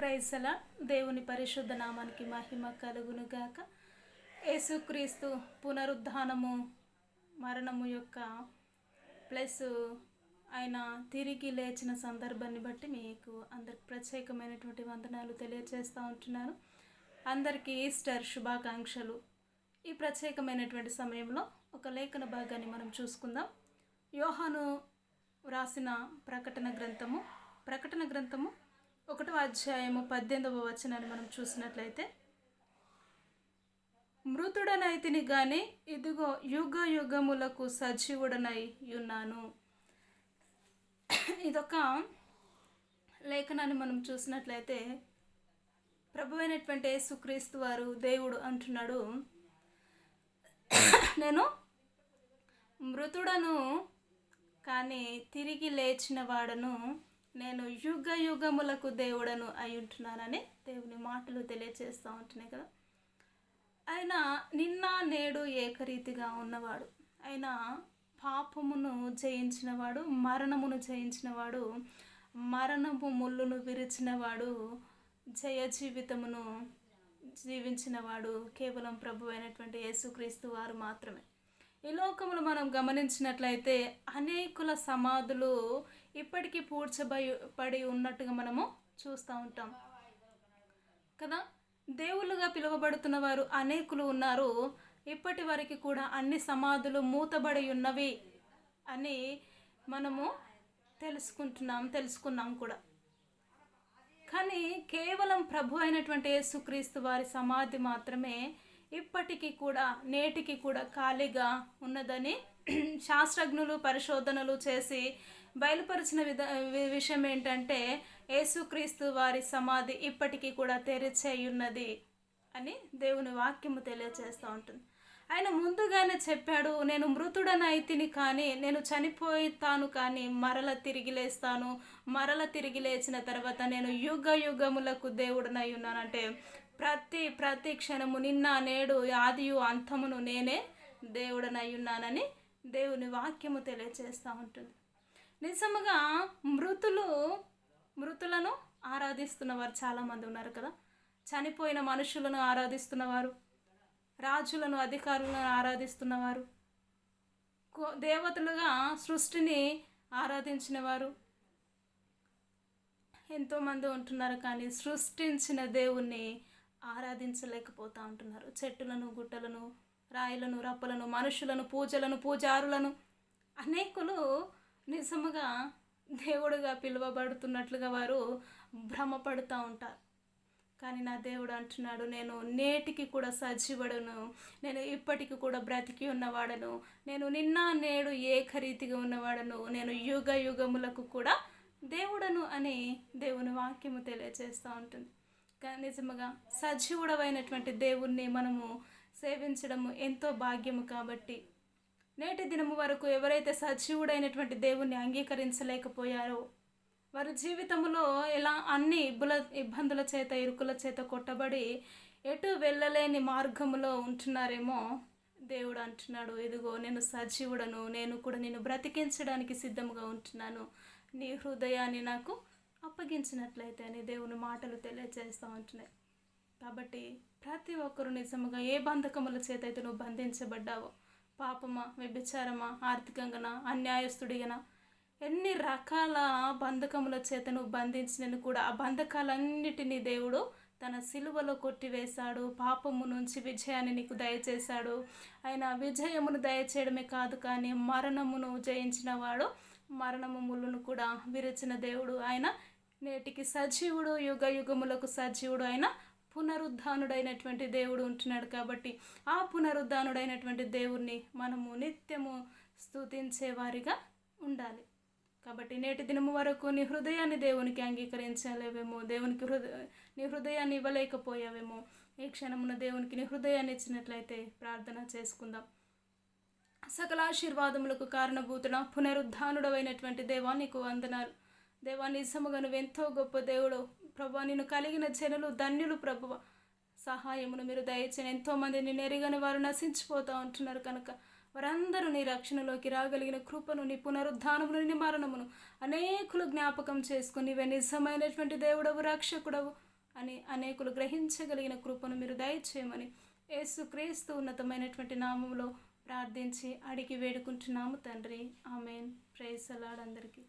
ప్రైజ్లా దేవుని పరిశుద్ధ నామానికి మహిమ కలుగును గాక. యేసుక్రీస్తు పునరుద్ధానము మరణము యొక్క ప్లస్ ఆయన తిరిగి లేచిన సందర్భాన్ని బట్టి మీకు అందరికి ప్రత్యేకమైనటువంటి వందనాలు తెలియజేస్తూ ఉంటున్నాను. అందరికీ ఈస్టర్ శుభాకాంక్షలు. ఈ ప్రత్యేకమైనటువంటి సమయంలో ఒక లేఖన భాగాన్ని మనం చూసుకుందాం. యోహాను రాసిన ప్రకటన గ్రంథము 1వ అధ్యాయము 18వ వచనాన్ని మనం చూసినట్లయితే, మృతుడనైతిని గాని ఇదిగో యుగ యుగములకు సజీవుడనై ఉన్నాను. ఇదొక లేఖనాన్ని మనం చూసినట్లయితే ప్రభువైనటువంటి యేసుక్రీస్తు వారు దేవుడు అంటున్నాడు, నేను మృతుడను కానీ తిరిగి లేచిన వాడను, నేను యుగ యుగములకు దేవుడను అయి ఉంటున్నానని దేవుని మాటలు తెలియజేస్తూ ఉంటున్నాయి కదా. ఆయన నిన్న నేడు ఏకరీతిగా ఉన్నవాడు. ఆయన పాపమును జయించినవాడు, మరణమును జయించినవాడు, మరణము ముళ్ళును విరిచినవాడు, జయ జీవితమును జీవించినవాడు కేవలం ప్రభు అయినటువంటి యేసుక్రీస్తు వారు మాత్రమే. ఈ లోకములు మనం గమనించినట్లయితే అనేకుల సమాధులు ఇప్పటికీ పూడ్చబడి ఉన్నట్టుగా మనము చూస్తూ ఉంటాం కదా. దేవుళ్ళుగా పిలువబడుతున్న వారు అనేకులు ఉన్నారు. ఇప్పటి వరకు కూడా అన్ని సమాధులు మూతబడి ఉన్నవి అని మనము తెలుసుకున్నాం కూడా. కానీ కేవలం ప్రభు అయినటువంటి యేసుక్రీస్తు వారి సమాధి మాత్రమే ఇప్పటికీ కూడా నేటికి కూడా ఖాళీగా ఉన్నదని శాస్త్రజ్ఞులు పరిశోధనలు చేసి బయలుపరిచిన విషయం ఏంటంటే, యేసుక్రీస్తు వారి సమాధి ఇప్పటికీ కూడా తెరిచే ఉన్నది అని దేవుని వాక్యము తెలియజేస్తూ ఉంటుంది. ఆయన ముందుగానే చెప్పాడు, నేను మృతుడనైతిని కానీ నేను చనిపోతాను కానీ మరల తిరిగి లేస్తాను, మరల తిరిగి లేచిన తర్వాత నేను యుగ యుగములకు దేవుడనై ఉన్నానంటే ప్రతి క్షణము నిన్న నేడు ఆదియు అంతమును నేనే దేవుడనై ఉన్నానని దేవుని వాక్యము తెలియజేస్తూ ఉంటుంది. నిజముగా మృతులను ఆరాధిస్తున్నవారు చాలామంది ఉన్నారు కదా. చనిపోయిన మనుషులను ఆరాధిస్తున్నవారు, రాజులను అధికారులను ఆరాధిస్తున్నవారు, దేవతలుగా సృష్టిని ఆరాధించిన వారు ఎంతోమంది ఉంటున్నారు. కానీ సృష్టించిన దేవుణ్ణి ఆరాధించలేకపోతూ ఉంటున్నారు. చెట్టులను, గుట్టలను, రాయిలను, రప్పలను, మనుషులను, పూజారులను అనేకులు నిజముగా దేవుడుగా పిలువబడుతున్నట్లుగా వారు భ్రమపడుతూ ఉంటారు. కానీ నా దేవుడు అంటున్నాడు, నేను నేటికి కూడా సజీవుడను, నేను ఇప్పటికి కూడా బ్రతికి ఉన్నవాడను, నేను నిన్న నేడు ఏకరీతిగా ఉన్నవాడను, నేను యుగ యుగములకు కూడా దేవుడను అని దేవుని వాక్యము తెలియజేస్తూ ఉంటుంది. నిజముగా సజీవుడమైనటువంటి దేవుణ్ణి మనము సేవించడము ఎంతో భాగ్యము. కాబట్టి నేటి దినము వరకు ఎవరైతే సజీవుడైనటువంటి దేవుణ్ణి అంగీకరించలేకపోయారో, వారి జీవితంలో ఇలా అన్ని ఇబ్బందుల చేత, ఇరుకుల చేత కొట్టబడి ఎటు వెళ్ళలేని మార్గములో ఉంటున్నారేమో, దేవుడు అంటున్నాడు, ఇదిగో నేను సజీవుడను, నేను కూడా నిన్ను బ్రతికించడానికి సిద్ధంగా ఉంటున్నాను, నీ హృదయాన్ని నాకు అప్పగించినట్లయితే అని దేవుని మాటలు తెలియజేస్తూ ఉంటున్నాయి. కాబట్టి ప్రతి ఒక్కరు నిజముగా ఏ బంధకముల చేత అయితే నువ్వు బంధించబడ్డావో, పాపమా, వ్యభిచారమా, ఆర్థికంగానా, అన్యాయస్తుడిగానా, ఎన్ని రకాల బంధకముల చేత నువ్వు బంధించినను కూడా ఆ బంధకాలన్నిటినీ దేవుడు తన సిలువలో కొట్టివేశాడు. పాపము నుంచి విజయాన్ని నీకు దయచేశాడు. ఆయన విజయమును దయచేయడమే కాదు, కానీ మరణమును జయించిన వాడు, మరణము ముళ్ళును కూడా విరిచిన దేవుడు. ఆయన నేటికి సజీవుడు, యుగ యుగములకు సజీవుడు, ఆయన పునరుద్ధానుడైనటువంటి దేవుడు ఉంటున్నాడు. కాబట్టి ఆ పునరుద్ధానుడైనటువంటి దేవుణ్ణి మనము నిత్యము స్తుతించే వారిగా ఉండాలి. కాబట్టి నేటి దినము వరకు నీ హృదయాన్ని దేవునికి అంగీకరించలేవేమో, నీ హృదయాన్ని ఇవ్వలేకపోయావేమో, ఈ క్షణమున దేవునికి నీ హృదయాన్ని ఇచ్చినట్లయితే ప్రార్థన చేసుకుందాం. సకల ఆశీర్వాదములకు కారణభూతుడ పునరుద్ధానుడమైనటువంటి దేవా, నీకు వందనాలు. దేవా, నిజముగా నువ్వు ఎంతో గొప్ప దేవుడు ప్రభా. నిన్ను కలిగిన జనులు ధన్యులు ప్రభువ. సహాయమును మీరు దయచేయండి. ఎంతోమంది నిన్ను ఎరగని వారు నశించిపోతూ ఉంటున్నారు కనుక వారందరూ నీ రక్షణలోకి రాగలిగిన కృపను, నీ పునరుద్ధానమును, నీ మరణమును అనేకులు జ్ఞాపకం చేసుకుని నీవే నిజమైనటువంటి దేవుడవు, రక్షకుడవు, అని అనేకులు గ్రహించగలిగిన కృపను మీరు దయచేయమని యేసుక్రీస్తు ఉన్నతమైనటువంటి నామములో ప్రార్థించి అడిగి వేడుకుంటున్నాము తండ్రి. ఆమెన్. ప్రైజ్ ది లార్డ్ అందరికీ.